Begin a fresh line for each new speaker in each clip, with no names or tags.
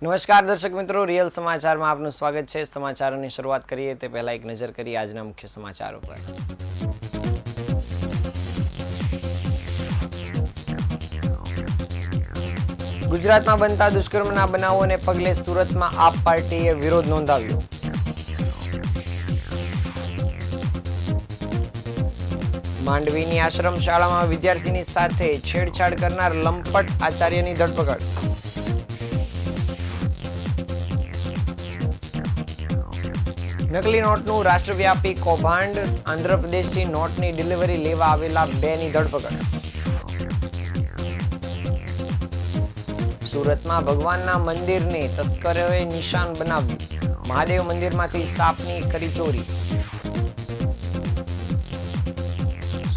નમસ્કાર દર્શક મિત્રો, રિયલ સમાચારમાં આપનું સ્વાગત છે। સમાચારોની શરૂઆત કરીએ તે પહેલા એક નજર કરીએ આજના મુખ્ય સમાચારો પર। ગુજરાતમાં બનતા દુષ્કર્મના બનાવોને પગલે સુરતમાં આપ પાર્ટીએ વિરોધ નોંધાવ્યો। માંડવીની આશ્રમ શાળામાં વિદ્યાર્થીની સાથે છેડછાડ કરનાર લંપટ આચાર્યની ધરપકડ। નકલી નોટનું રાષ્ટ્રવ્યાપી કૌભાંડ, આંધ્રપ્રદેશથી નોટની ડિલિવરી લેવા આવેલા 2 ની ધરપકડ। સુરતમાં ભગવાનના મંદિરને તસ્કરોએ નિશાન બનાવ્યું, મહાદેવ મંદિરમાંથી સાપની કરી ચોરી।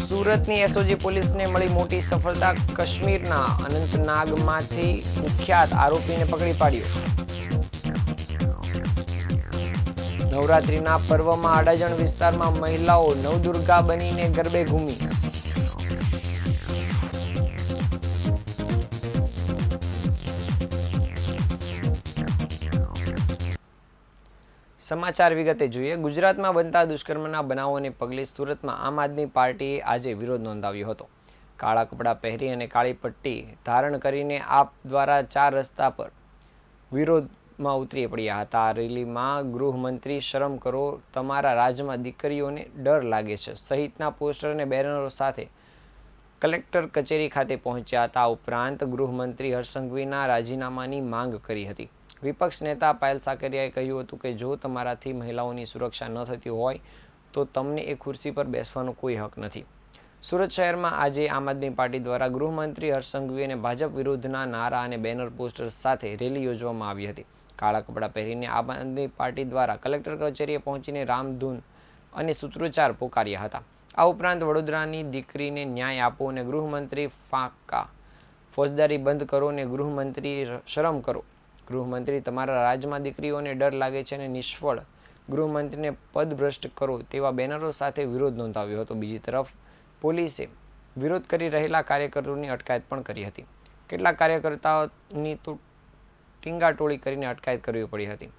સુરતની એસઓજી પોલીસને મળી મોટી સફળતા, કાશ્મીરના અનંતનાગમાંથી કુખ્યાત આરોપીને પકડી પાડ્યો। નવરાત્રીના પર્વમાં અડાજણ વિસ્તારમાં મહિલાઓ નવદુર્ગા બનીને ગરબે ઘૂમી। સમાચાર વિગતે જોઈએ। ગુજરાતમાં બનતા દુષ્કર્મના બનાવોને પગલે સુરતમાં આમ આદમી પાર્ટીએ આજે વિરોધ નોંધાવ્યો હતો। કાળા કપડાં પહેરી અને કાળી પટ્ટી ધારણ કરીને આપ દ્વારા 4 રસ્તા પર વિરોધમાં ઉતરી પડ્યા હતા। આ રેલીમાં ગૃહમંત્રી શરમ કરો, તમારા રાજ્યમાં દીકરીઓને ડર લાગે છે સહિતના પોસ્ટર અને બેનરો સાથે કલેક્ટર કચેરી ખાતે પહોંચ્યા હતા। આ ઉપરાંત ગૃહમંત્રી હર્ષ સંઘવીના રાજીનામાની માંગ કરી હતી। વિપક્ષ નેતા પાયલ સાકરિયાએ કહ્યું હતું કે જો તમારાથી મહિલાઓની સુરક્ષા ન થતી હોય તો તમને એ ખુરશી પર બેસવાનો કોઈ હક નથી। સુરત શહેરમાં આજે આમ આદમી પાર્ટી દ્વારા ગૃહમંત્રી હર્ષ સંઘવી અને ભાજપ વિરુદ્ધના નારા અને બેનર પોસ્ટર સાથે રેલી યોજવામાં આવી હતી। કાળા કપડાં પહેરીને આમ આદમી પાર્ટી દ્વારા કલેક્ટર કચેરીએ પહોંચીને રામધૂન અને સૂત્રોચ્ચાર પોકાર્યા હતા। આ ઉપરાંત વડોદરાની દીકરીને ન્યાય આપો અને ગૃહમંત્રી ફાંકા ફોજદારી બંધ કરો અને ગૃહમંત્રી શરમ કરો। ગૃહમંત્રી તમારા રાજ્યમાં દીકરીઓને ડર લાગે છે અને નિષ્ફળ ગૃહમંત્રીને પદભ્રષ્ટ કરો તેવા બેનરો સાથે વિરોધ નોંધાવ્યો હતો। બીજી તરફ પોલીસે વિરોધ કરી રહેલા કાર્યકરોની અટકાયત પણ કરી હતી। કેટલાક કાર્યકર્તાઓની તો ટીંગાટોળી કરીને અટકાયત કરવી પડી હતી।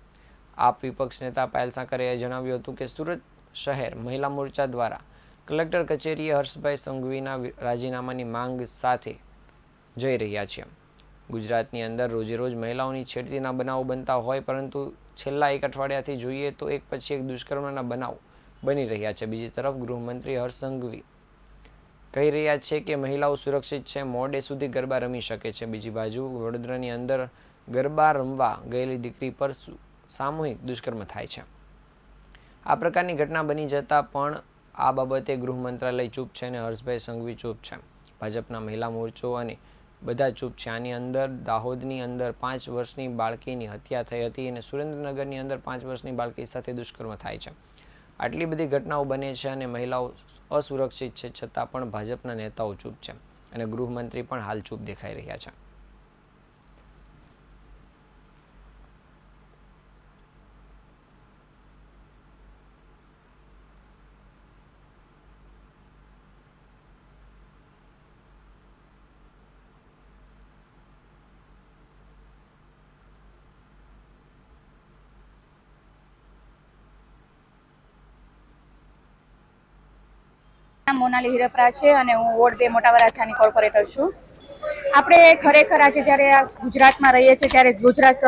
આપ વિપક્ષ નેતા પાયલ સાકરિયાએ જણાવ્યું હતું કે સુરત શહેર મહિલા મોરચા દ્વારા કલેક્ટર કચેરીએ હર્ષભાઈ સંઘવીના રાજીનામાની માંગ સાથે જઈ રહ્યા છે। ગુજરાતની અંદર રોજે રોજ મહિલાઓની છેડતીના બનાવો બનતા હોય, પરંતુ છેલ્લા 1 અઠવાડિયાથી જોઈએ તો એક પછી એક દુષ્કર્મના બનાવ બની રહ્યા છે। બીજી તરફ ગૃહમંત્રી હર્ષ સંઘવી કહી રહ્યા છે કે મહિલાઓ સુરક્ષિત છે, મોડે સુધી ગરબા રમી શકે છે। બીજી બાજુ વડોદરાની અંદર ગરબા રમવા ગયેલી દીકરી પર સામૂહિક દુષ્કર્મ થાય છે। આ પ્રકારની ઘટના બની જતાં પણ આ બાબતે ગૃહ મંત્રાલય ચૂપ છે અને હર્ષભાઈ સંઘવી ચૂપ છે। ભાજપના મહિલા મોરચો અને બધા ચૂપ છે। આની અંદર દાહોદની અંદર 5 વર્ષની બાળકીની હત્યા થઈ હતી અને સુરેન્દ્રનગરની અંદર 5 વર્ષની બાળકી સાથે દુષ્કર્મ થાય છે। આટલી બધી ઘટનાઓ બને છે અને મહિલાઓ અસુરક્ષિત છે, છતાં પણ ભાજપના નેતાઓ ચૂપ છે અને ગૃહમંત્રી પણ હાલ ચૂપ દેખાઈ રહ્યા છે।
મોનાલી હિરપરા છે અને હું વોર્ડ 2 મોટા વરાછાની કોર્પોરેટર છું। આપણે ખરેખર આજે જ્યારે ગુજરાતમાં રહીએ છીએ ત્યારે ગુજરાત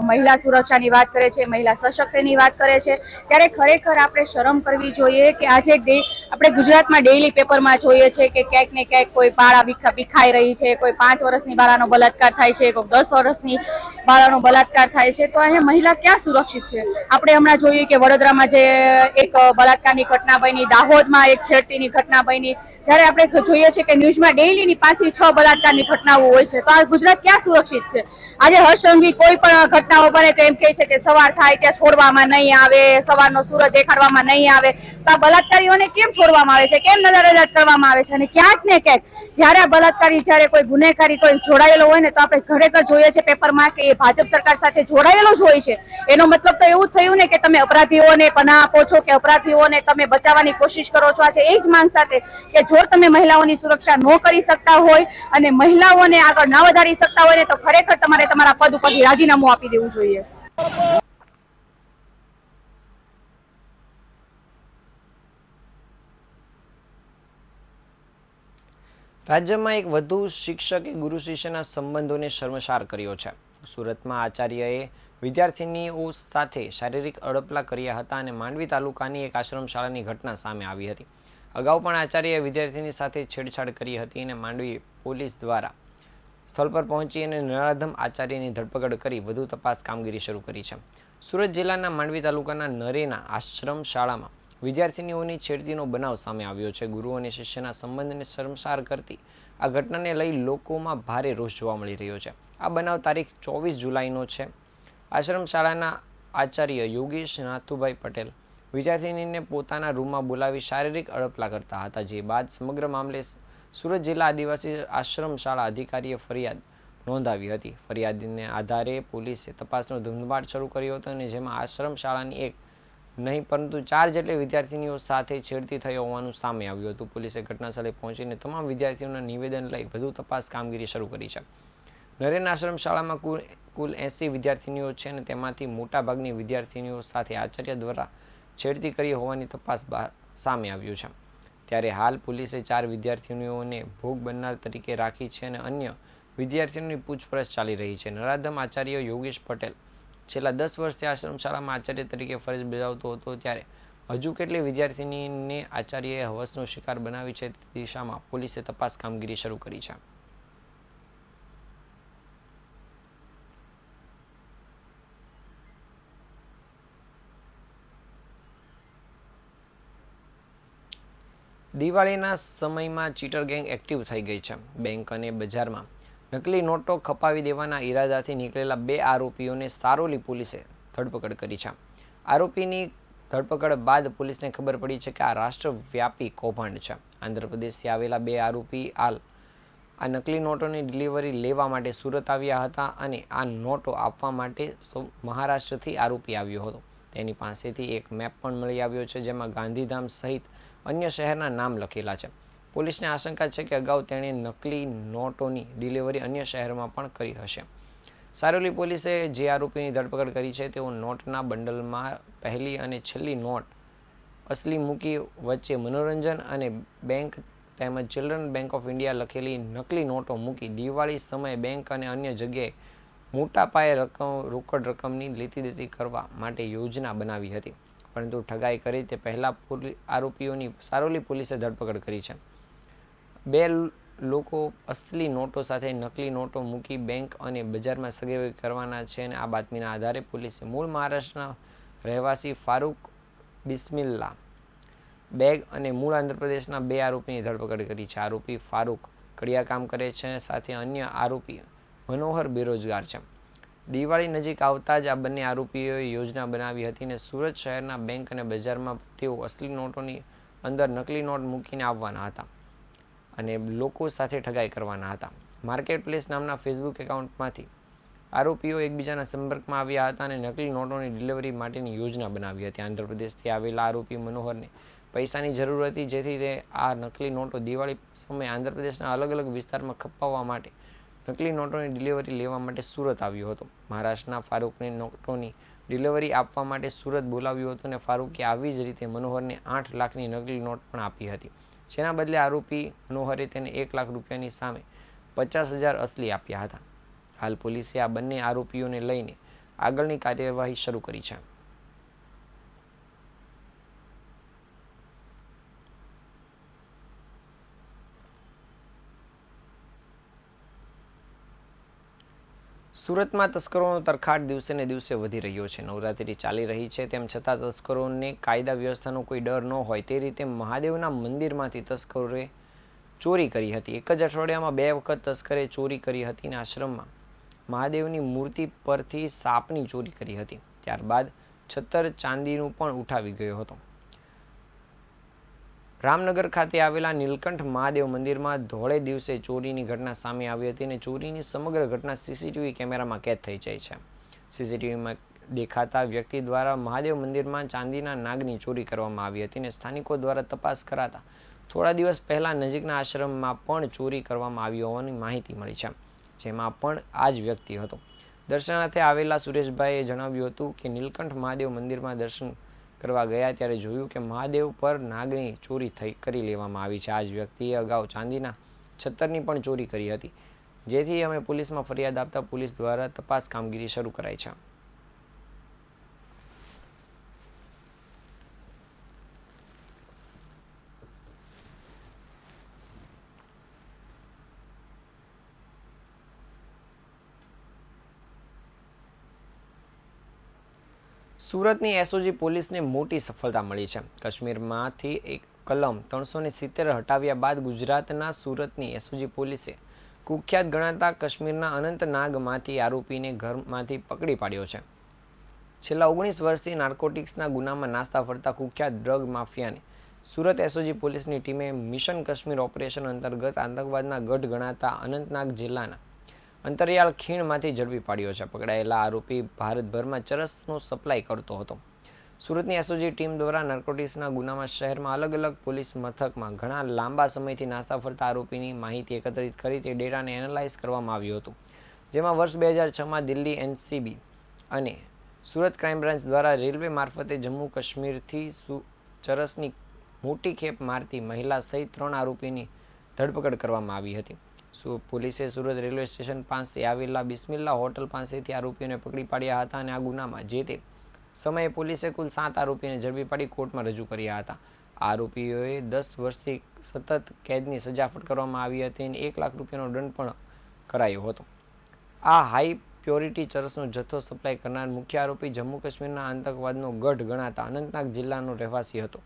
મહિલા સુરક્ષાની વાત કરે છે, મહિલા સશક્તિની વાત કરે છે, ત્યારે ખરેખર આપણે શરમ કરવી જોઈએ કે આજે આપણે ગુજરાતમાં ડેઇલી પેપરમાં જોઈએ છે કે ક્યાંક ને ક્યાંક કોઈ બાળા વિખાઈ રહી છે, કોઈ 5 વર્ષની બાળાનો બલાત્કાર થાય છે, કોઈ 10 વર્ષની બાળાનો બલાત્કાર થાય છે, તો અહીંયા મહિલા ક્યાં સુરક્ષિત છે? આપણે હમણાં જોઈએ કે વડોદરામાં જે એક બલાત્કારની ઘટના બની, દાહોદમાં એક છેડતીની ઘટના બની, જ્યારે આપણે જોઈએ છે કે ન્યૂઝમાં ડેઇલીની 5 થી 6 બલાત્કારની ઘટનાઓ હોય છે, તો આ ગુજરાત ક્યાં સુરક્ષિત છે? આજે હર્ષ સંઘવી કોઈ પણ ઘટનાઓ બને તો એમ કહે છે કે સવાર થાય ત્યાં છોડવામાં નહીં આવે, સવારનો સૂરજ દેખાડવામાં નહીં આવે, તો આ બલાત્કારીઓને કેમ છોડવામાં આવે છે, કેમ નજરઅંદાજ કરવામાં આવે છે? અને ક્યાંક ને ક્યાંક જયારે આ બલાત્કારી, જયારે કોઈ ગુનેગારી કોઈ જોડાયેલો હોય ને, તો આપણે ખરેખર જોઈએ છે પેપરમાં કે એ ભાજપ સરકાર સાથે જોડાયેલો જ હોય છે. એનો મતલબ તો એવું થયું ને કે તમે અપરાધીઓને પનાહ આપો છો, કે અપરાધીઓને તમે બચાવવાની કોશિશ કરો છો. આજે એ જ માંગ સાથે કે જો તમે મહિલાઓની સુરક્ષા ન કરી શકતા હોય અને મહિલાઓને આગળ ના વધારી શકતા હોય ને, તો ખરેખર તમારે તમારા પદ ઉપરથી રાજીનામું આપી દેવું જોઈએ.
રાજ્યમાં એક વધુ શિક્ષકે ગુરુ શિષ્યના સંબંધોને શર્મસાર કર્યો છે. સુરતમાં આચાર્યએ વિદ્યાર્થીનીઓ સાથે શારીરિક અડપલા કર્યા હતા અને માંડવી તાલુકાની એક આશ્રમશાળાની ઘટના સામે આવી હતી. અગાઉ પણ આચાર્યએ વિદ્યાર્થીની સાથે છેડછાડ કરી હતી અને માંડવી પોલીસ દ્વારા સ્થળ પર પહોંચી અને નરાધમ આચાર્યની ધરપકડ કરી વધુ તપાસ કામગીરી શરૂ કરી છે. સુરત જિલ્લાના માંડવી તાલુકાના નરેના આશ્રમ શાળામાં વિદ્યાર્થીનીઓની છેડતીનો બનાવ સામે આવ્યો છે. ગુરુ અને શિષ્યના સંબંધને શર્મસાર કરતી આ ઘટનાને લઈ લોકોમાં ભારે રોષ જોવા મળી રહ્યો છે. આ બનાવ તારીખ 24 જુલાઈનો છે. આશ્રમ શાળાના આચાર્ય યોગેશ નાથુભાઈ પટેલ વિદ્યાર્થીનીને પોતાના રૂમમાં બોલાવી શારીરિક અડપલા કરતા હતા, જે બાદ સમગ્ર મામલે સુરત જિલ્લા આદિવાસી આશ્રમ શાળા અધિકારીએ ફરિયાદ નોંધાવી હતી. ફરિયાદને આધારે પોલીસે તપાસનો ધમધમાટ શરૂ કર્યો હતો અને જેમાં આશ્રમ શાળાની એક નહીં પરંતુ 4 જેટલી વિદ્યાર્થીનીઓ સાથે છેડતી થઈ હોવાનું સામે આવ્યું હતું. પોલીસે ઘટનાસ્થળે પહોંચીને તમામ વિદ્યાર્થીઓના નિવેદન લઈ વધુ તપાસ કામગીરી શરૂ કરી છે. નરેન આશ્રમ શાળામાં કુલ 80 વિદ્યાર્થીનીઓ છે અને તેમાંથી મોટાભાગની વિદ્યાર્થીનીઓ સાથે આચાર્ય દ્વારા છેડતી કરી હોવાની તપાસ સામે આવ્યું છે. ત્યારે હાલ પોલીસે 4 વિદ્યાર્થીનીઓને ભોગ બનનાર તરીકે રાખી છે અને અન્ય વિદ્યાર્થીઓની પૂછપરછ ચાલી રહી છે. નરાધમ આચાર્ય યોગેશ પટેલ છેલ્લા 10 વર્ષથી આશ્રમ શાળામાં આચાર્ય તરીકે ફરજ બજાવતો હતો, ત્યારે હજુ કેટલી વિદ્યાર્થીનીને આચાર્યએ હવસનો શિકાર બનાવી છે તે દિશામાં પોલીસે તપાસ કામગીરી શરૂ કરી છે. દિવાળીના સમયમાં ચીટર ગેંગ એક્ટિવ થઈ ગઈ છે. બેંક અને બજારમાં નકલી નોટો ખપાવી દેવાના ઈરાદાથી નીકળેલા 2 આરોપીઓને સારોલી પોલીસે ધરપકડ કરી છે. આરોપીની ધરપકડ બાદ પોલીસને ખબર પડી છે કે આ રાષ્ટ્રવ્યાપી કૌભાંડ છે. આંધ્રપ્રદેશથી આવેલા 2 આરોપી હાલ આ નકલી નોટોની ડિલિવરી લેવા માટે સુરત આવ્યા હતા અને આ નોટો આપવા માટે મહારાષ્ટ્રથી આરોપી આવ્યો હતો. તેની પાસેથી એક મેપ પણ મળી આવ્યો છે, જેમાં ગાંધીધામ સહિત અન્ય શહેરના નામ લખેલા છે. પોલીસને આશંકા છે કે અગાઉ તેણે નકલી નોટોની ડિલિવરી અન્ય શહેરમાં પણ કરી હશે. સારોલી પોલીસે જે આરોપીની ધરપકડ કરી છે તેઓ નોટના બંડલમાં પહેલી અને છેલ્લી નોટ અસલી મૂકી વચ્ચે મનોરંજન અને બેંક તેમજ ચિલ્ડ્રન બેંક ઓફ ઇન્ડિયા લખેલી નકલી નોટો મૂકી દિવાળી સમયે બેંક અને અન્ય જગ્યાએ મોટા પાયે રોકડ રકમની લેતી દેતી કરવા માટે યોજના બનાવી હતી, પરંતુ ઠગાઈ કરી તે પહેલા આરોપીઓની સારોલી પોલીસે ધરપકડ કરી છે. 2 લોકો અસલી નોટો સાથે નકલી નોટો મૂકી બેંક અને બજારમાં સગવડ કરવાના છે અને આ બાતમીના આધારે પોલીસે મૂળ મહારાષ્ટ્રના રહેવાસી ફારૂક બિસ્મિલ્લા બેગ અને મૂળ આંધ્રપ્રદેશના 2 આરોપીની ધરપકડ કરી છે. આરોપી ફારૂક કડિયા કામ કરે છે, સાથે અન્ય આરોપી મનોહર બેરોજગાર છે. દિવાળી નજીક આવતા જ આ બંને આરોપીઓએ યોજના બનાવી હતી અને સુરત શહેરના બેંક અને બજારમાં તેઓ અસલી નોટોની અંદર નકલી નોટ મૂકીને આવવાના હતા અને લોકો સાથે ઠગાઈ કરવાના હતા. માર્કેટ પ્લેસ નામના ફેસબુક એકાઉન્ટમાંથી આરોપીઓ એકબીજાના સંપર્કમાં આવ્યા હતા અને નકલી નોટોની ડિલિવરી માટેની યોજના બનાવી હતી. આંધ્રપ્રદેશથી આવેલા આરોપી મનોહરને પૈસાની જરૂર હતી, જેથી તે આ નકલી નોટો દિવાળી સમયે આંધ્રપ્રદેશના અલગ અલગ વિસ્તારમાં ખપાવવા માટે નકલી નોટોની ડિલિવરી લેવા માટે સુરત આવ્યો હતો. મહારાષ્ટ્રના ફારૂકને નોટોની ડિલિવરી આપવા માટે સુરત બોલાવ્યો હતો અને ફારૂકે આવી જ રીતે મનોહરને 8 લાખની નકલી નોટ પણ આપી હતી, જેના બદલે આરોપી મનોહરે તેને 1 લાખ રૂપિયાની સામે 50,000 અસલી આપ્યા હતા. હાલ પોલીસે આ બંને આરોપીઓને લઈને આગળની કાર્યવાહી શરૂ કરી છે. સુરતમાં તસ્કરોનો તરખાટ દિવસે ને દિવસે વધી રહ્યો છે. નવરાત્રી ચાલી રહી છે, તેમ છતાં તસ્કરોને કાયદા વ્યવસ્થાનો કોઈ ડર ન હોય તે રીતે મહાદેવના મંદિરમાંથી તસ્કરોએ ચોરી કરી હતી. એક જ અઠવાડિયામાં 2 વખત તસ્કરે ચોરી કરી હતી અને આશ્રમમાં મહાદેવની મૂર્તિ પરથી સાપની ચોરી કરી હતી. ત્યારબાદ છત્તર ચાંદીનું પણ ઉઠાવી ગયો હતો. રામનગર ખાતે આવેલા નીલકંઠ મહાદેવ મંદિરમાં ધોળે દિવસે ચોરીની ઘટના સામે આવી હતી અને ચોરીની સમગ્ર ઘટના સીસીટીવી કેમેરામાં કેદ થઈ જાય છે. સીસીટીવીમાં દેખાતા વ્યક્તિ દ્વારા મહાદેવ મંદિરમાં ચાંદીના નાગની ચોરી કરવામાં આવી હતી અને સ્થાનિકો દ્વારા તપાસ કરાતા થોડા દિવસ પહેલા નજીકના આશ્રમમાં પણ ચોરી કરવામાં આવી હોવાની માહિતી મળી છે, જેમાં પણ આ જ વ્યક્તિ હતો. દર્શનાર્થે આવેલા સુરેશભાઈએ જણાવ્યું હતું કે નીલકંઠ મહાદેવ મંદિરમાં દર્શન કરવા ગયા ત્યારે જોયું કે મહાદેવ પર નાગની ચોરી કરી લેવામાં આવી છે. આ જ વ્યક્તિએ અગાઉ ચાંદીના છત્તરની પણ ચોરી કરી હતી, જેથી અમે પોલીસમાં ફરિયાદ આપતા પોલીસ દ્વારા તપાસ કામગીરી શરૂ કરાઈ છે. સુરતની એસઓજી પોલીસને મોટી સફળતા મળી છે. કાશ્મીરમાંથી એક કલમ 370 હટાવ્યા બાદ ગુજરાતના સુરતની એસઓજી પોલીસે કુખ્યાત ગણાતા કાશ્મીરના અનંતનાગમાંથી આરોપીને ઘરમાંથી પકડી પાડ્યો છે. છેલ્લા 19 વર્ષથી નાર્કોટિક્સના ગુનામાં નાસ્તા ફરતા કુખ્યાત ડ્રગ માફિયાને સુરત એસઓજી પોલીસની ટીમે મિશન કાશ્મીર ઓપરેશન અંતર્ગત આતંકવાદના ગઢ ગણાતા અનંતનાગ જિલ્લાના અંતરિયાળ ખીણમાંથી ઝડપી પાડ્યો છે. પકડાયેલા આરોપી ભારતભરમાં ચરસનો સપ્લાય કરતો હતો. સુરતની એસઓજી ટીમ દ્વારા નાર્કોટિક્સના ગુનામાં શહેરમાં અલગ અલગ પોલીસ મથકમાં ઘણા લાંબા સમયથી નાસ્તા ફરતા આરોપીની માહિતી એકત્રિત કરી તે ડેટાને એનાલાઇઝ કરવામાં આવ્યું હતું, જેમાં વર્ષ 2006માં દિલ્હી એનસીબી અને સુરત ક્રાઇમ બ્રાન્ચ દ્વારા રેલવે મારફતે જમ્મુ કાશ્મીરથી ચરસની મોટી ખેપ મારતી મહિલા સહિત 3 આરોપીની ધરપકડ કરવામાં આવી હતી. પોલીસે સુરત રેલવે સ્ટેશન પાસે આવેલા બિસ્મિલ્લા હોટલ પાસેથી આરોપીઓને પકડી પાડ્યા હતા અને આ ગુનામાં જે તે સમયે પોલીસે કુલ 7 આરોપીને ઝડપી પાડી કોર્ટમાં રજૂ કર્યા હતા. આ આરોપીઓએ 10 વર્ષથી સતત કેદની સજા ફટકારવામાં આવી હતી અને 1 લાખ રૂપિયાનો દંડ પણ કરાયો હતો. આ હાઈ પ્યોરિટી ચરસનો જથ્થો સપ્લાય કરનાર મુખ્ય આરોપી જમ્મુ કાશ્મીરના આતંકવાદનો ગઢ ગણાતા અનંતનાગ જિલ્લાનો રહેવાસી હતો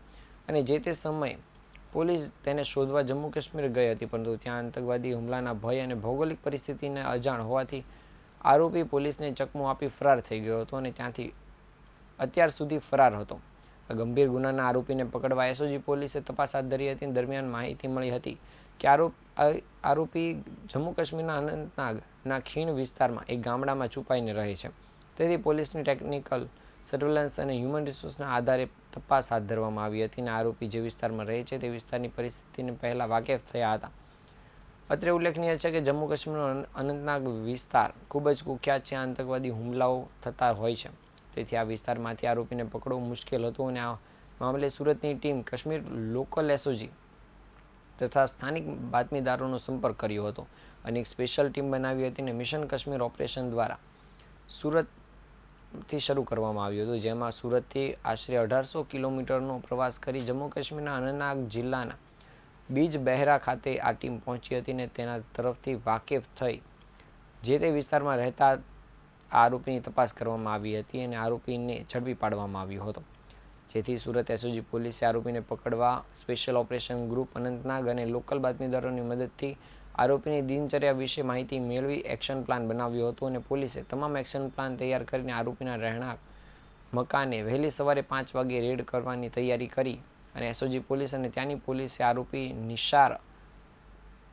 અને જે તે સમયે પોલીસ તેને શોધવા જમ્મુ કાશ્મીર ગઈ હતી, પરંતુ ત્યાં આતંકવાદી હુમલાના ભય અને ભૌગોલિક પરિસ્થિતિને અજાણ હોવાથી આરોપી પોલીસને ચકમો આપી ફરાર થઈ ગયો હતો અને ત્યાંથી અત્યાર સુધી ફરાર હતો. આ ગંભીર ગુનાના આરોપીને પકડવા એસઓજી પોલીસે તપાસ હાથ ધરી હતી. દરમિયાન માહિતી મળી હતી કે આરોપી જમ્મુ કાશ્મીરના અનંતનાગના ખીણ વિસ્તારમાં એક ગામડામાં છુપાઈને રહે છે. તેથી પોલીસની ટેકનિકલ સર્વેલન્સ અને હ્યુમન રિસોર્સના આધારે તપાસ હાથ ધરવામાં આવી હતી અને આરોપી જે વિસ્તારમાં રહે છે તે વિસ્તારની પરિસ્થિતિને પહેલા વાકેફ થયા હતા. અત્રે ઉલ્લેખનીય છે કે જમ્મુ કાશ્મીરનો અનંતનાગ વિસ્તાર ખૂબ જ કુખ્યાત છે. આતંકવાદી હુમલાઓ થતા હોય છે, તેથી આ વિસ્તારમાંથી આરોપીને પકડવું મુશ્કેલ હતું અને આ મામલે સુરતની ટીમ કાશ્મીર લોકલ એસઓજી તથા સ્થાનિક બાતમીદારોનો સંપર્ક કર્યો હતો અને એક સ્પેશિયલ ટીમ બનાવી હતી અને મિશન કાશ્મીર ઓપરેશન દ્વારા સુરતથી શરૂ કરવામાં આવ્યું હતું, જેમાં સુરતથી આશરે 1800 કિલોમીટરનો પ્રવાસ કરી જમ્મુ કાશ્મીરના અનંતનાગ જિલ્લાના બીજ બહેરા ખાતે આ ટીમ પહોંચી હતી અને તેના તરફથી વાકેફ થઈ જે તે વિસ્તારમાં રહેતા આરોપીની તપાસ કરવામાં આવી હતી અને આરોપીને ઝડપી પાડવામાં આવ્યો હતો. જેથી સુરત એસઓજી પોલીસે આરોપીને પકડવા સ્પેશિયલ ઓપરેશન ગ્રુપ અનંતનાગ અને લોકલ બાતમીદારોની મદદથી આરોપીની દિનચર્યા વિશે માહિતી મેળવી એક્શન પ્લાન બનાવ્યો હતો અને પોલીસે તમામ એક્શન પ્લાન તૈયાર કરીને આરોપીના રહેણાંક મકાને વહેલી સવારે 5 વાગે રેડ કરવાની તૈયારી કરી અને એસઓજી પોલીસ અને ત્યાંની પોલીસે આરોપી નિશાર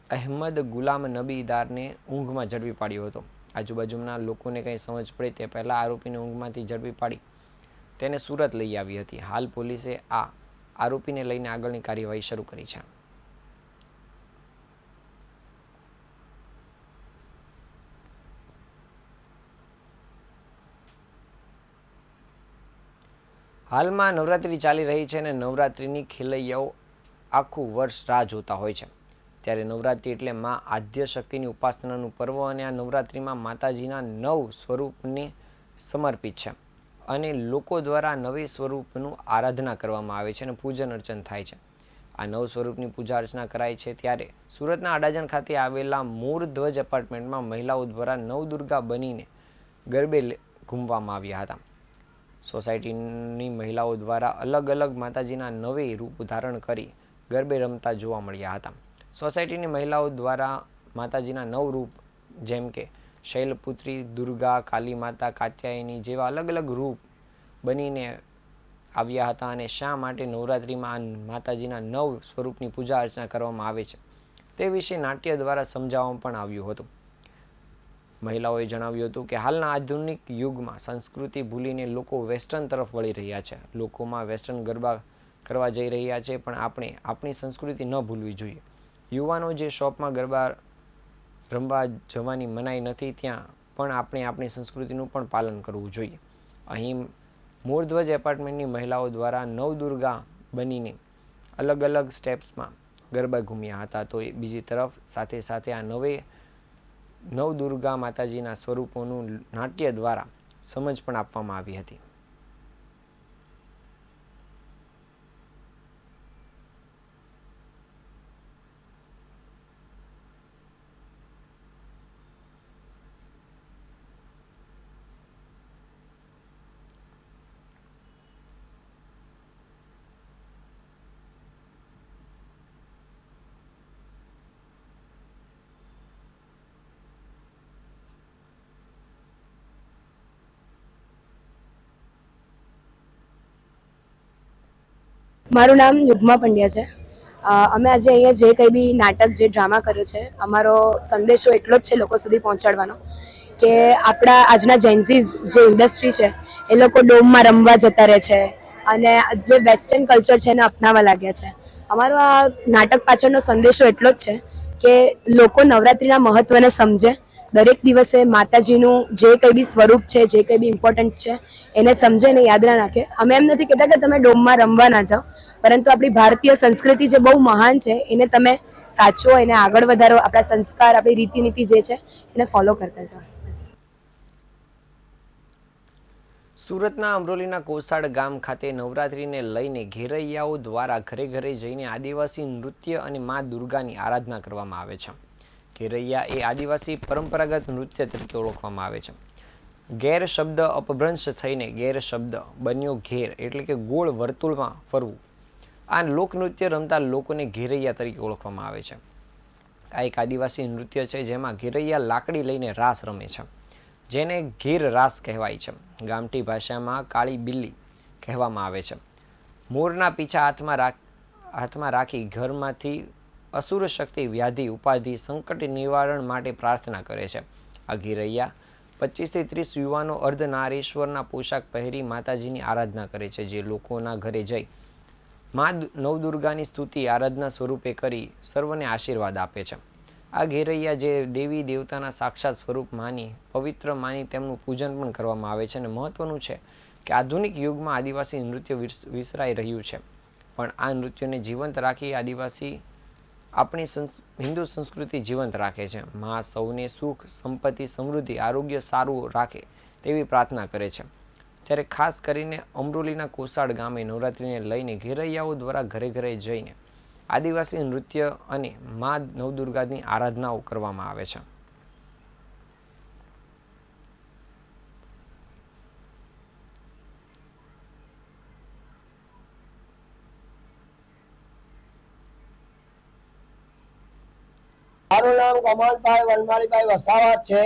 અહેમદ ગુલામ નબીદારને ઊંઘમાં ઝડપી પાડ્યો હતો. આજુબાજુના લોકોને કંઈ સમજ પડે તે પહેલાં આરોપીને ઊંઘમાંથી ઝડપી પાડી તેને સુરત લઈ આવી હતી. હાલ પોલીસે આ આરોપીને લઈને આગળની કાર્યવાહી શરૂ કરી છે. હાલમાં નવરાત્રિ ચાલી રહી છે અને નવરાત્રિની ખેલૈયાઓ આખું વર્ષ રાહ જોતા હોય છે. ત્યારે નવરાત્રિ એટલે માં આદ્ય શક્તિની ઉપાસનાનું પર્વ અને આ નવરાત્રિમાં માતાજીના 9 સ્વરૂપને સમર્પિત છે અને લોકો દ્વારા 9 સ્વરૂપનું આરાધના કરવામાં આવે છે અને પૂજન અર્ચન થાય છે. આ 9 સ્વરૂપની પૂજા અર્ચના કરાય છે ત્યારે સુરતના અડાજણ ખાતે આવેલા મોર ધ્વજ એપાર્ટમેન્ટમાં મહિલાઓ દ્વારા નવદુર્ગા બનીને ગરબે ઘૂમવામાં આવ્યા હતા. સોસાયટીની મહિલાઓ દ્વારા અલગ અલગ માતાજીના 9 રૂપ ધારણ કરી ગરબે રમતા જોવા મળ્યા હતા. સોસાયટીની મહિલાઓ દ્વારા માતાજીના 9 રૂપ જેમ કે શૈલપુત્રી, દુર્ગા, કાલી માતા, કાત્યાયની જેવા અલગ અલગ રૂપ બનીને આવ્યા હતા અને શા માટે નવરાત્રિમાં આ માતાજીના 9 સ્વરૂપની પૂજા અર્ચના કરવામાં આવે છે તે વિશે નાટ્ય દ્વારા સમજાવવામાં પણ આવ્યું હતું. મહિલાઓએ જણાવ્યું હતું કે હાલના આધુનિક યુગમાં સંસ્કૃતિ ભૂલીને લોકો વેસ્ટર્ન તરફ વળી રહ્યા છે. લોકોમાં વેસ્ટર્ન ગરબા કરવા જઈ રહ્યા છે, પણ આપણે આપણી સંસ્કૃતિ ન ભૂલવી જોઈએ. યુવાનો જે શોપમાં ગરબા રમવા જવાની મનાઈ નથી, ત્યાં પણ આપણે આપણી સંસ્કૃતિનું પણ પાલન કરવું જોઈએ. અહીં મોરધ્વજ એપાર્ટમેન્ટની મહિલાઓ દ્વારા નવદુર્ગા બનીને અલગ અલગ સ્ટેપ્સમાં ગરબા ઘૂમ્યા હતા. તો બીજી તરફ સાથે સાથે આ નવદુર્ગા માતાજીના સ્વરૂપોનું નાટ્ય દ્વારા સમજ પણ આપવામાં આવી હતી.
મારું નામ યુગ્મા પંડ્યા છે. અમે આજે અહીંયા જે કંઈ બી નાટક જે ડ્રામા કર્યો છે, અમારો સંદેશો એટલો જ છે લોકો સુધી પહોંચાડવાનો કે આપણા આજના જેન્ઝીઝ જે ઇન્ડસ્ટ્રી છે એ લોકો ડોમમાં રમવા જતા રહે છે અને જે વેસ્ટર્ન કલ્ચર છે એને અપનાવવા લાગ્યા છે. અમારો આ નાટક પાછળનો સંદેશો એટલો જ છે કે લોકો નવરાત્રિના મહત્ત્વને સમજે, દરેક દિવસે માતાજીનું જે કંઈ બી સ્વરૂપ છે, જે કંઈ બી ઇમ્પોર્ટન્સ છે એને સમજે ને યાદ ના રાખે. અમે એમ નથી કહેતા કે તમે ડોમમાં રમવા ના જાઓ, પરંતુ આપણી ભારતીય સંસ્કૃતિ જે બહુ મહાન છે એને તમે સાચવો, એને આગળ વધારો, આપણા સંસ્કાર, આપણી રીતિનીતિ જે છે એને ફોલો કરતા જાઓ.
સુરતના અમરોલીના કોસાડ ગામ ખાતે નવરાત્રિને લઈને ઘેરૈયાઓ દ્વારા ઘરે ઘરે જઈને આદિવાસી નૃત્ય અને મા દુર્ગાની આરાધના કરવામાં આવે છે. ઘેરૈયા એ આદિવાસી પરંપરાગત નૃત્ય તરીકે ઓળખવામાં આવે છે. ઘેર શબ્દ અપભ્રંશ થઈને ગેર શબ્દ બન્યો ઘેર, એટલે કે ગોળ વર્તુળમાં ફરવું. આ લોકનૃત્ય રમતા લોકોને ઘેરૈયા તરીકે ઓળખવામાં આવે છે. આ એક આદિવાસી નૃત્ય છે જેમાં ઘેરૈયા લાકડી લઈને રાસ રમે છે, જેને ઘેર રાસ કહેવાય છે. ગામઠી ભાષામાં કાળી બિલ્લી કહેવામાં આવે છે. મોરના પીછા હાથમાં રાખી ઘરમાંથી અસુર શક્તિ, વ્યાધિ, ઉપાધિ, સંકટ નિવારણ માટે પ્રાર્થના કરે છે. આ ઘેરૈયા 25 થી 30 યુવાનો અર્ધનારીશ્વરના પોશાક પહેરી માતાજીની આરાધના કરે છે, જે લોકોના ઘરે જઈ મા નવદુર્ગાની સ્તુતિ આરાધના સ્વરૂપે કરી સર્વને આશીર્વાદ આપે છે. આ ઘેરૈયા જે દેવી દેવતાના સાક્ષાત સ્વરૂપ માની, પવિત્ર માની તેમનું પૂજન પણ કરવામાં આવે છે. અને મહત્વનું છે કે આધુનિક યુગમાં આદિવાસી નૃત્ય વિસરાઈ રહ્યું છે, પણ આ નૃત્યને જીવંત રાખી આદિવાસી આપણી હિન્દુ સંસ્કૃતિ જીવંત રાખે છે. મા સૌને સુખ, સંપત્તિ, સમૃદ્ધિ, આરોગ્ય સારું રાખે તેવી પ્રાર્થના કરે છે. ત્યારે ખાસ કરીને અમરોલીના કોસાડ ગામે નવરાત્રિને લઈને ઘેરૈયાઓ દ્વારા ઘરે ઘરે જઈને આદિવાસી નૃત્ય અને મા નવદુર્ગાની આરાધનાઓ કરવામાં આવે છે.
મારું નામ કમલભાઈ વનમાળીભાઈ વસાવા છે.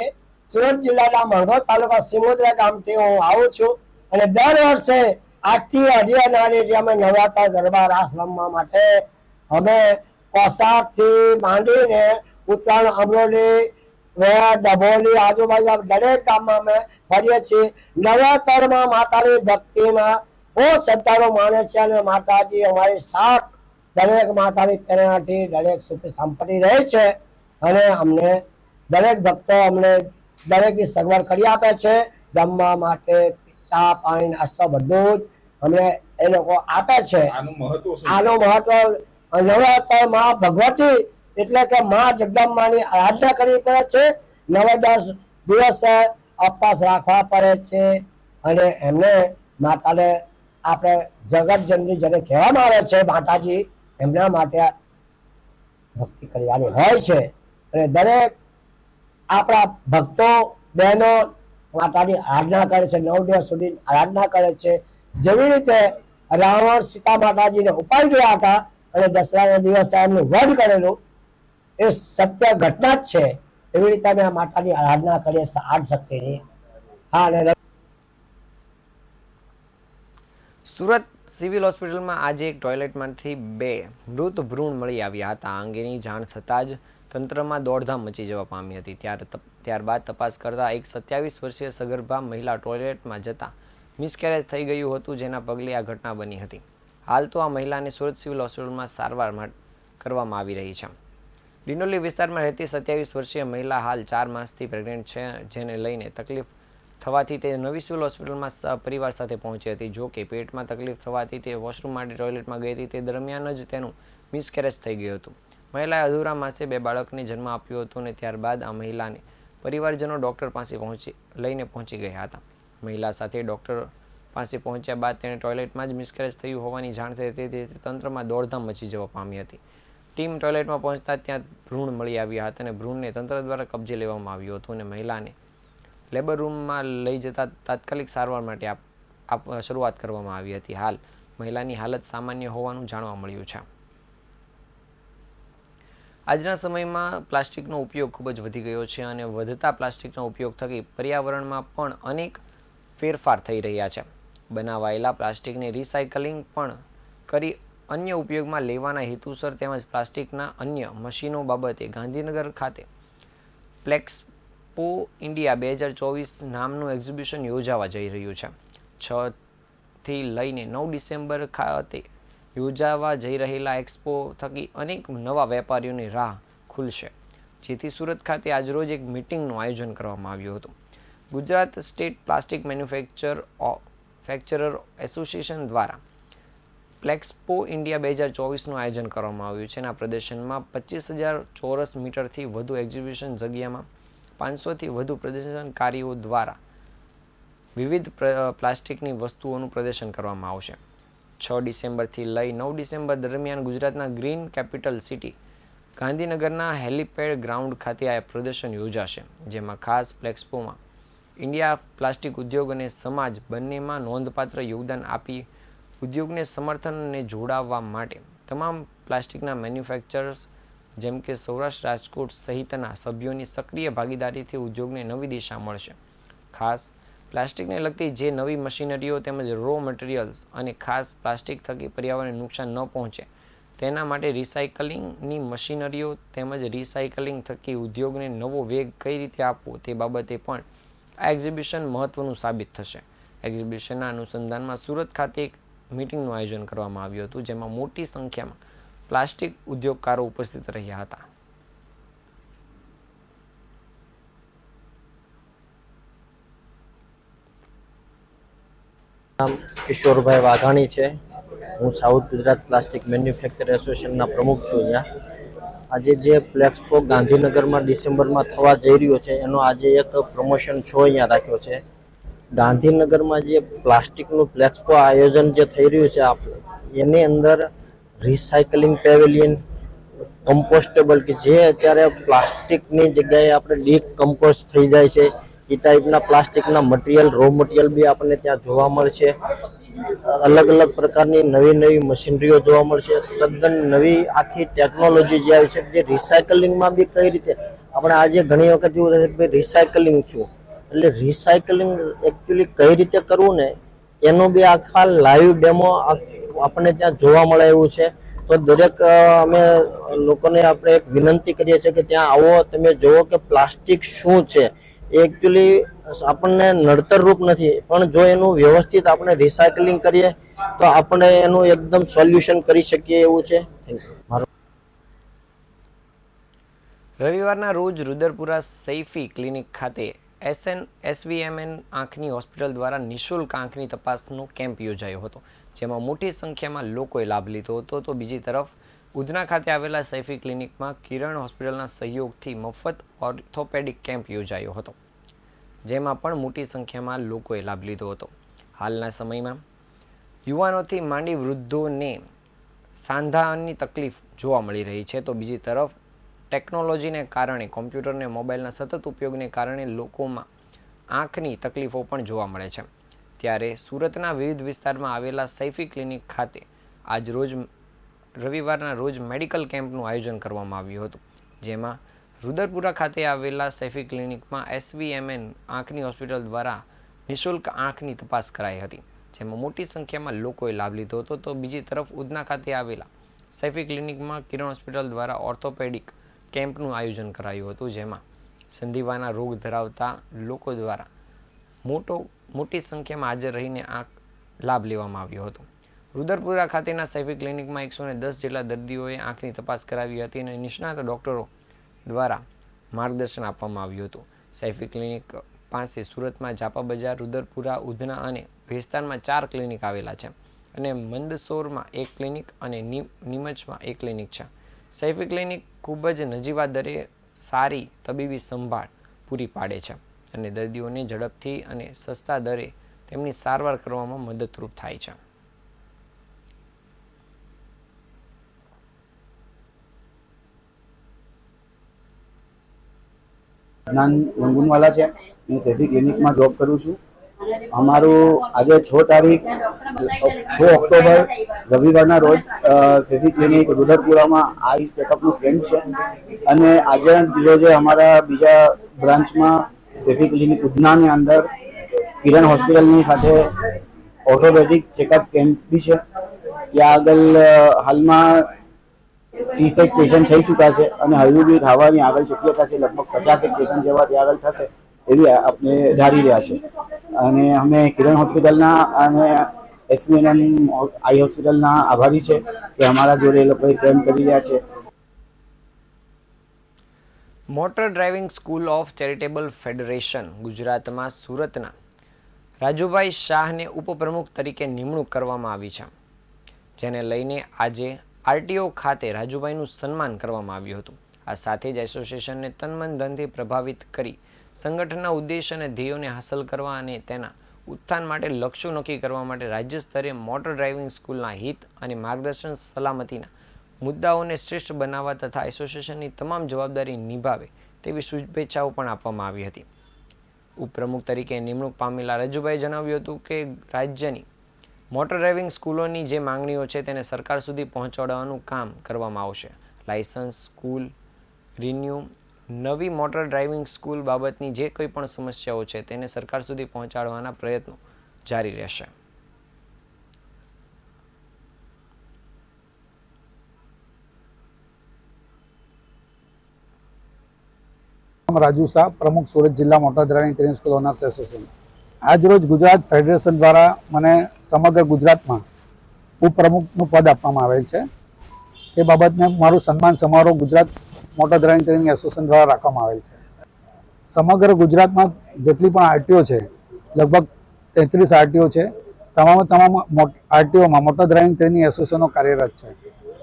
સુરત જિલ્લાના મણગોદ તાલુકા સિમોદરા ગામથી હું આવું છું અને દર વર્ષે આજથી અઢિયારી અમે નવરાત્ર ગરબા રાસ રમવા માટે અમે કોસાડથી માંડીને ઉત્તરાયણ, અમરોલી, ડભોલી, આજુબાજુ દરેક ગામમાં અમે ફરીએ છીએ. નવરાત્રમાં માતાની ભક્તિમાં બહુ શ્રદ્ધાળુ માને છે અને માતાજી અમારી સાથ દરેક માતાની પ્રેરણાથી દરેક સુખ સંપત્તિ રહે છે અને અમને દરેક ભક્તો અમને દરેકની સગવડ કરી આપે છે. જમવા માટે ચા, પાણી, નાસ્તો બધું જ અમને એ લોકો આપે છે. આનું મહત્વ નવરાત્રમાં ભગવતી એટલે કે મા જગદંબાની આરાધના કરવી પડે છે. 9-10 દિવસ ઉપવાસ રાખવા પડે છે અને એમને માતાને આપણે જગત જનની જેને કહેવામાં આવે છે માતાજી, એમના માટે ભક્તિ કરવાની હોય છે. અને દરેક આપણા ભક્તો બહેનો માતાની આરાધના કરે છે, 9 દિવસ સુધી આરાધના કરે છે. જેવી રીતે રાવણ સીતા માતાજીને ઉપાડી ગયા હતા અને દસરાના દિવસે એમનું વધ કરેલું, એ સત્ય ઘટના જ છે. એવી રીતે અમે માતાની આરાધના કરીએ આઠ શક્તિની. હા, અને
સુરત સિવિલ હોસ્પિટલમાં આજે એક ટોયલેટમાંથી 2 મૃત ભ્રૂણ મળી આવ્યા હતા. આ અંગેની જાણ થતાં જ તંત્રમાં દોડધામ મચી જવા પામી હતી. ત્યારબાદ તપાસ કરતા એક 27 વર્ષીય સગર્ભા મહિલા ટોયલેટમાં જતા મિસકેરેજ થઈ ગયું હતું, જેના પગલે આ ઘટના બની હતી. હાલ તો આ મહિલાને સુરત સિવિલ હોસ્પિટલમાં સારવાર કરવામાં આવી રહી છે. ડિંડોલી વિસ્તારમાં રહેતી 27 વર્ષીય મહિલા હાલ 4 માસથી પ્રેગ્નન્ટ છે, જેને લઈને તકલીફ થવાથી તે નવી સિવિલ હોસ્પિટલમાં પરિવાર સાથે પહોંચી હતી. જો કે પેટમાં તકલીફ થવાથી તે વોશરૂમ માટે ટોયલેટમાં ગઈ હતી. તે દરમિયાન જ તેનું મિસકેરેજ થઈ ગયું હતું. મહિલાએ અધૂરા માસે 2 બાળકને જન્મ આપ્યો હતો અને ત્યારબાદ આ મહિલાને પરિવારજનો ડૉક્ટર પાસે પહોંચી ગયા હતા. મહિલા સાથે ડૉક્ટર પાસે પહોંચ્યા બાદ તેણે ટોયલેટમાં જ મિસકેરેજ થયું હોવાની જાણ થઈ હતી. તેથી તંત્રમાં દોડધામ મચી જવા પામી હતી. ટીમ ટોયલેટમાં પહોંચતા ત્યાં ભ્રૂણ મળી આવ્યા હતા અને ભ્રૂણને તંત્ર દ્વારા કબજે લેવામાં આવ્યું હતું અને મહિલાને લેબર રૂમમાં લઈ જતા તાત્કાલિક સારવાર માટે શરૂઆત કરવામાં આવી હતી. હાલ મહિલાની હાલત સામાન્ય હોવાનું જાણવા મળ્યું છે. આજના સમયમાં પ્લાસ્ટિકનો ઉપયોગ ખૂબ જ વધી ગયો છે અને વધતા પ્લાસ્ટિકનો ઉપયોગ થકી પર્યાવરણમાં પણ અનેક ફેરફાર થઈ રહ્યા છે. બનાવાયેલા પ્લાસ્ટિકને રિસાયકલિંગ પણ કરી અન્ય ઉપયોગમાં લેવાના હેતુસર તેમજ પ્લાસ્ટિકના અન્ય મશીનો બાબતે ગાંધીનગર ખાતે પ્લેક્સપો ઇન્ડિયા 2024 નામનું એક્ઝિબિશન યોજાવા જઈ રહ્યું છે. 6 થી લઈને 9 ડિસેમ્બર ખાતે યોજાવા જઈ રહેલા એક્સપો થકી અનેક નવા વેપારીઓની રાહ ખુલશે, જેથી સુરત ખાતે આજરોજ એક મીટિંગનું આયોજન કરવામાં આવ્યું હતું. Gujarat state plastic manufacturer association દ્વારા પ્લેક્સપો ઇન્ડિયા 2024નું આયોજન કરવામાં આવ્યું છે. આ પ્રદર્શનમાં 25,000 ચોરસ મીટરથી વધુ એક્ઝિબિશન જગ્યામાં 500થી વધુ પ્રદર્શનકારીઓ દ્વારા વિવિધ પ્લાસ્ટિકની વસ્તુઓનું પ્રદર્શન કરવામાં આવશે. 6 ડિસેમ્બરથી લઈ 9 ડિસેમ્બર દરમિયાન ગુજરાતના ગ્રીન કેપિટલ સિટી ગાંધીનગરના હેલિપેડ ગ્રાઉન્ડ ખાતે આ પ્રદર્શન યોજાશે, જેમાં ખાસ પ્લેક્સપોમાં ઇન્ડિયા પ્લાસ્ટિક ઉદ્યોગ અને સમાજ બંનેમાં નોંધપાત્ર યોગદાન આપી ઉદ્યોગને સમર્થન અને જોડાવવા માટે તમામ પ્લાસ્ટિકના મેન્યુફેક્ચરર્સ જેમ કે સૌરાષ્ટ્ર રાજકોટ સહિતના સભ્યોની સક્રિય ભાગીદારીથી ઉદ્યોગને નવી દિશા મળશે. ખાસ પ્લાસ્ટિકને લગતી જે નવી મશીનરીઓ તેમજ રો મટીરિયલ્સ અને ખાસ પ્લાસ્ટિક થકી પર્યાવરણને નુકસાન ન પહોંચે તેના માટે રિસાયકલિંગની મશીનરીઓ તેમજ રિસાયકલિંગ થકી ઉદ્યોગને નવો વેગ કઈ રીતે આપવો તે બાબતે પણ આ એક્ઝિબિશન મહત્વનું સાબિત થશે. એક્ઝિબિશનના અનુસંધાનમાં સુરત ખાતે એક મીટિંગનું આયોજન કરવામાં આવ્યું હતું, જેમાં મોટી સંખ્યામાં પ્લાસ્ટિક ઉદ્યોગકારો ઉપસ્થિત રહ્યા હતા.
નામ કિશોરભાઈ વાઘાણી છે. હું સાઉથ ગુજરાત પ્લાસ્ટિક મેન્યુફેક્ચર એસોસિએશનના પ્રમુખ છું. આજે જે પ્લેક્સપો ગાંધીનગરમાં ડિસેમ્બરમાં થવા જઈ રહ્યો છે એનો આજે એક પ્રમોશન શો અહીંયા રાખ્યો છે. ગાંધીનગરમાં જે પ્લાસ્ટિકનું પ્લેક્સપો આયોજન જે થઈ રહ્યું છે એની અંદર રિસાયકલિંગ પેવેલિયન, કમ્પોસ્ટેબલ કે જે અત્યારે પ્લાસ્ટિકની જગ્યાએ આપણે ડીકમ્પોઝ થઈ જાય છે એ ટાઈપના પ્લાસ્ટિકના મટીરિયલ, રો મટીરિયલ બી આપણને ત્યાં જોવા મળશે. અલગ અલગ પ્રકારની નવી મશીનરીઓ જોવા મળશે. તદ્દન નવી આખી ટેકનોલોજી જે આવી છે જે રિસાયકલિંગમાં બી કઈ રીતે આપણે આજે ઘણી વખત એવું થાય કે રિસાયકલિંગ શું, એટલે રિસાયકલિંગ એકચ્યુઅલી કઈ રીતે કરવું ને એનો બી આખા લાઈવ ડેમો આપણને ત્યાં જોવા મળે એવું છે. તો દરેક અમે લોકોને આપણે એક વિનંતી કરીએ છીએ કે ત્યાં આવો, તમે જુઓ કે પ્લાસ્ટિક શું છે. એ એકચ્યુઅલી આપણને નડતરરૂપ નથી, પણ જો એનું વ્યવસ્થિત આપણે રિસાયકલિંગ કરીએ તો આપણે એનું એકદમ સોલ્યુશન કરી શકીએ એવું છે.
રવિવારના રોજ રુદરપુરા સૈફી ક્લિનિક ખાતે SVMN આંખની હોસ્પિટલ દ્વારા નિઃશુલ્ક આંખની તપાસનો કેમ્પ યોજાયો હતો, જેમાં મોટી સંખ્યામાં લોકોએ લાભ લીધો હતો. તો બીજી તરફ ઉધના ખાતે આવેલા સૈફી ક્લિનિકમાં કિરણ હોસ્પિટલના સહયોગથી મફત ઓર્થોપેડિક કેમ્પ યોજાયો હતો, જેમાં પણ મોટી સંખ્યામાં લોકોએ લાભ લીધો હતો. હાલના સમયમાં યુવાનોથી માંડી વૃદ્ધોને સાંધાની તકલીફ જોવા મળી રહી છે. તો બીજી તરફ ટેકનોલોજીને કારણે, કોમ્પ્યુટર અને મોબાઈલના સતત ઉપયોગને કારણે લોકોમાં આંખની તકલીફો પણ જોવા મળે છે. ત્યારે સુરતના વિવિધ વિસ્તારમાં આવેલા સૈફી ક્લિનિક ખાતે આજ રવિવારના રોજ મેડિકલ કેમ્પનું આયોજન કરવામાં આવ્યું હતું, જેમાં રુદરપુરા ખાતે આવેલા સૈફી ક્લિનિકમાં SVMN આંખની હોસ્પિટલ દ્વારા નિઃશુલ્ક આંખની તપાસ કરાઈ હતી. જેમાં મોટી સંખ્યામાં લોકોએ લાભ લીધો હતો. તો બીજી તરફ ઉધના ખાતે આવેલા સૈફી ક્લિનિકમાં કિરણ હોસ્પિટલ દ્વારા ઓર્થોપેડિક કેમ્પનું આયોજન કરાયું હતું, જેમાં સંધિવાના રોગ ધરાવતા લોકો દ્વારા મોટી સંખ્યામાં હાજર રહીને આ લાભ લેવામાં આવ્યો હતો. રુદરપુરા ખાતેના સૈફી ક્લિનિકમાં 110 જેટલા દર્દીઓએ આંખની તપાસ કરાવી હતી અને નિષ્ણાત ડોક્ટરો દ્વારા માર્ગદર્શન આપવામાં આવ્યું હતું. સૈફી ક્લિનિક પાસે સુરતમાં જાપા બજાર, રુદરપુરા, ઉધના અને ભેસ્તાનમાં 4 ક્લિનિક આવેલા છે અને મંદસોરમાં 1 ક્લિનિક અને નીમચમાં 1 ક્લિનિક છે. સૈફી ક્લિનિક ખૂબ જ નજીવા દરે સારી તબીબી સંભાળ પૂરી પાડે છે અને દર્દીઓને ઝડપથી અને સસ્તા દરે તેમની સારવાર કરવામાં મદદરૂપ થાય છે.
નાન વંગુનવાલા છે. હું સૈફી ક્લિનિકમાં જોબ કરું છું. અમારું આજે 6 તારીખ 6 ઓક્ટોબર રવિવારના રોજ સૈફી ક્લિનિક રુદરપુરામાં આઈસ ચેકઅપનું કેમ્પ છે અને આજના રોજે અમારા બીજા બ્રાન્ચમાં સૈફી ક્લિનિક ઉધનાની અંદર કિરણ હોસ્પિટલની સાથે ઓર્થોપેડિક ચેકઅપ કેમ્પ બી છે. ત્યાં આગળ હાલમાં 30 પેશન્ટ થઈ ચૂક્યા છે અને હજુ બી થવાની આગળ શક્યતા છે. લગભગ 50 પેશન્ટ જેવા ત્યાં આગળ થશે એવી આપણે ધારી રહ્યા છે. અને અમે કિરણ હોસ્પિટલના અને એસવીએનએમ આઈ હોસ્પિટલના આભારી છે કે અમારા જોડે એ લોકોએ કેમ્પ કરી રહ્યા છે.
Motor driving school of charitable federation ગુજરાતમાં સુરતના રાજુભાઈ શાહને ઉપપ્રમુખ તરીકે નિમણૂક કરવામાં આવી છે, જેને લઈને આજે આરટીઓ ખાતે રાજુભાઈનું સન્માન કરવામાં આવ્યું હતું. આ સાથે જ એસોસિએશનને તનમન ધનથી પ્રભાવિત કરી સંગઠનના ઉદ્દેશ અને ધ્યેયોને હાંસલ કરવા અને તેના ઉત્થાન માટે લક્ષ્યો નક્કી કરવા માટે રાજ્ય સ્તરે મોટર ડ્રાઇવિંગ સ્કૂલના હિત અને માર્ગદર્શન સલામતીના મુદ્દાઓને શ્રેષ્ઠ બનાવવા તથા એસોસિએશનની તમામ જવાબદારી નિભાવે તેવી શુભેચ્છાઓ પણ આપવામાં આવી હતી. ઉપપ્રમુખ તરીકે નિમણૂક પામેલા રાજુભાઈએ જણાવ્યું હતું કે રાજ્યની મોટર ડ્રાઇવિંગ સ્કૂલોની જે માંગણીઓ છે તેને સરકાર સુધી પહોંચાડવાનું કામ કરવામાં આવશે. લાયસન્સ, સ્કૂલ રિન્યૂ, નવી મોટર ડ્રાઇવિંગ સ્કૂલ બાબતની જે કોઈ પણ સમસ્યાઓ છે તેને સરકાર સુધી પહોંચાડવાના પ્રયત્નો જારી રહેશે.
રાજુ શાહ, પ્રમુખ સુરત જિલ્લા motor driving training school owners association. આજરોજ ગુજરાત ફેડરેશન દ્વારા મને સમગ્ર ગુજરાતમાં ઉપપ્રમુખનું પદ આપવામાં આવેલ છે. એ બાબતને મારું સન્માન સમારોહ Gujarat motor driving training association દ્વારા રાખવામાં આવેલ છે. સમગ્ર ગુજરાતમાં જેટલી પણ આરટીઓ છે, લગભગ 33 આરટીઓ છે. તમામ આરટીઓમાં મોટર ડ્રાઇવિંગ ટ્રેનિંગ એસોસિએશનો કાર્યરત છે.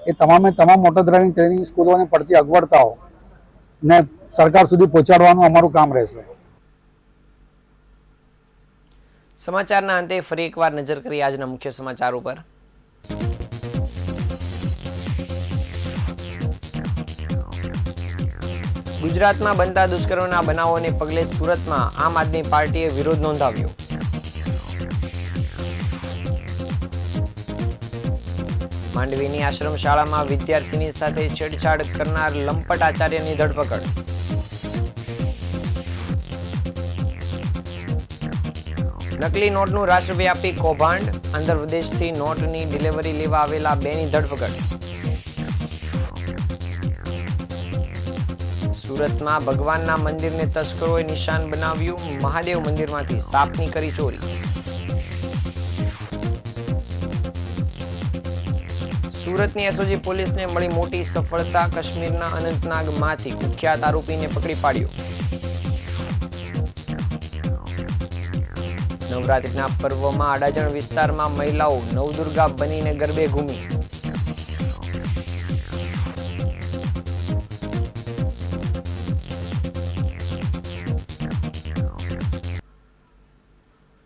એ તમામ મોટર ડ્રાઇવિંગ ટ્રેનિંગ સ્કૂલોને પડતી અગવડતાઓ ને સરકાર સુધી પહોંચાડવાનું અમારું કામ રહેશે.
સમાચારના અંતે ફરી એકવાર નજર કરી આજના મુખ્ય સમાચાર ઉપર. ગુજરાતમાં બનતા દુષ્કર્મના બનાવોને પગલે સુરતમાં આમ આદમી પાર્ટીએ વિરોધ નોંધાવ્યો. માંડવીની આશ્રમ શાળામાં વિદ્યાર્થીની સાથે છેડછાડ કરનાર લંપટ આચાર્યની ધરપકડ. નકલી નોટનું રાષ્ટ્રવ્યાપી કૌભાંડ, આંધ્રપ્રદેશથી નોટની ડિલિવરી લેવા આવેલા 2ની ધરપકડ. સુરતમાં ભગવાનના મંદિરને તસ્કરોએ નિશાન બનાવ્યું, મહાદેવ મંદિરમાંથી સાપની કરી ચોરી. સુરતની એસઓજી પોલીસને મળી મોટી સફળતા, કાશ્મીરના અનંતનાગમાંથી કુખ્યાત આરોપીને પકડી પાડ્યો. નવરાત્રિના પર્વમાં અડાજણ વિસ્તારમાં મહિલાઓ નવદુર્ગા બનીને ગરબે ઘૂમી.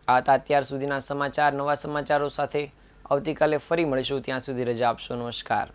આ હતા અત્યાર સુધીના સમાચાર. નવા સમાચારો સાથે આવતીકાલે ફરી મળીશું. ત્યાં સુધી રજા આપશો. નમસ્કાર.